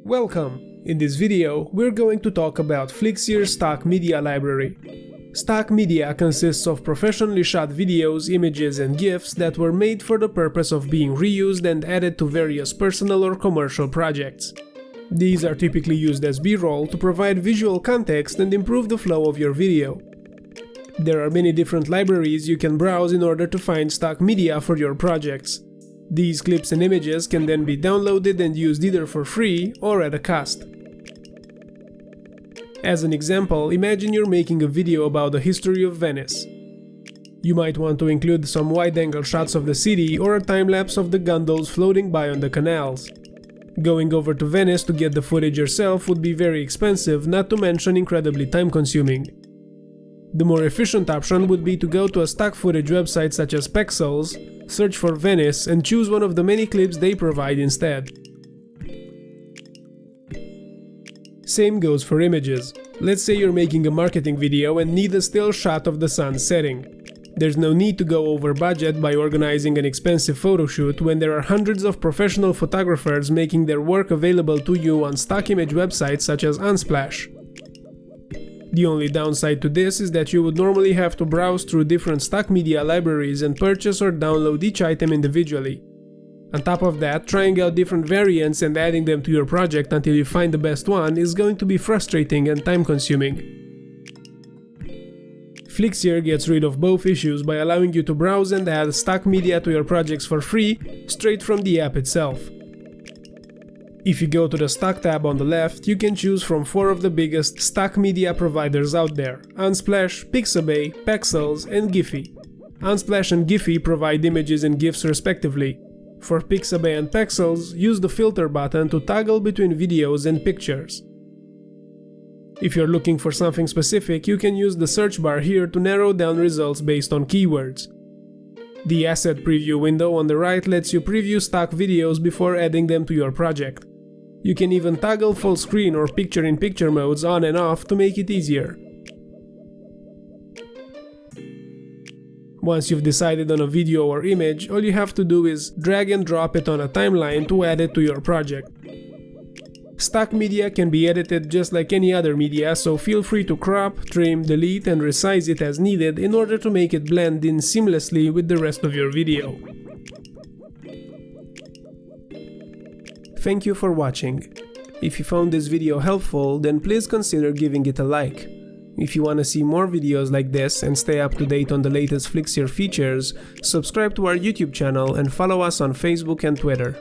Welcome! In this video, we're going to talk about Flixeer Stock Media Library. Stock media consists of professionally shot videos, images, and GIFs that were made for the purpose of being reused and added to various personal or commercial projects. These are typically used as B-roll to provide visual context and improve the flow of your video. There are many different libraries you can browse in order to find stock media for your projects. These clips and images can then be downloaded and used either for free or at a cost. As an example, imagine you're making a video about the history of Venice. You might want to include some wide-angle shots of the city or a time-lapse of the gondolas floating by on the canals. Going over to Venice to get the footage yourself would be very expensive, not to mention incredibly time-consuming. The more efficient option would be to go to a stock footage website such as Pexels, search for Venice, and choose one of the many clips they provide instead. Same goes for images. Let's say you're making a marketing video and need a still shot of the sun setting. There's no need to go over budget by organizing an expensive photo shoot when there are hundreds of professional photographers making their work available to you on stock image websites such as Unsplash. The only downside to this is that you would normally have to browse through different stock media libraries and purchase or download each item individually. On top of that, trying out different variants and adding them to your project until you find the best one is going to be frustrating and time-consuming. Flixeer gets rid of both issues by allowing you to browse and add stock media to your projects for free straight from the app itself. If you go to the Stock tab on the left, you can choose from 4 of the biggest stock media providers out there: Unsplash, Pixabay, Pexels, and Giphy. Unsplash and Giphy provide images and GIFs respectively. For Pixabay and Pexels, use the filter button to toggle between videos and pictures. If you're looking for something specific, you can use the search bar here to narrow down results based on keywords. The asset preview window on the right lets you preview stock videos before adding them to your project. You can even toggle full screen or picture-in-picture modes on and off to make it easier. Once you've decided on a video or image, all you have to do is drag and drop it on a timeline to add it to your project. Stock media can be edited just like any other media, so feel free to crop, trim, delete, and resize it as needed in order to make it blend in seamlessly with the rest of your video. Thank you for watching. If you found this video helpful, then please consider giving it a like. If you want to see more videos like this and stay up to date on the latest Flixeer features, subscribe to our YouTube channel and follow us on Facebook and Twitter.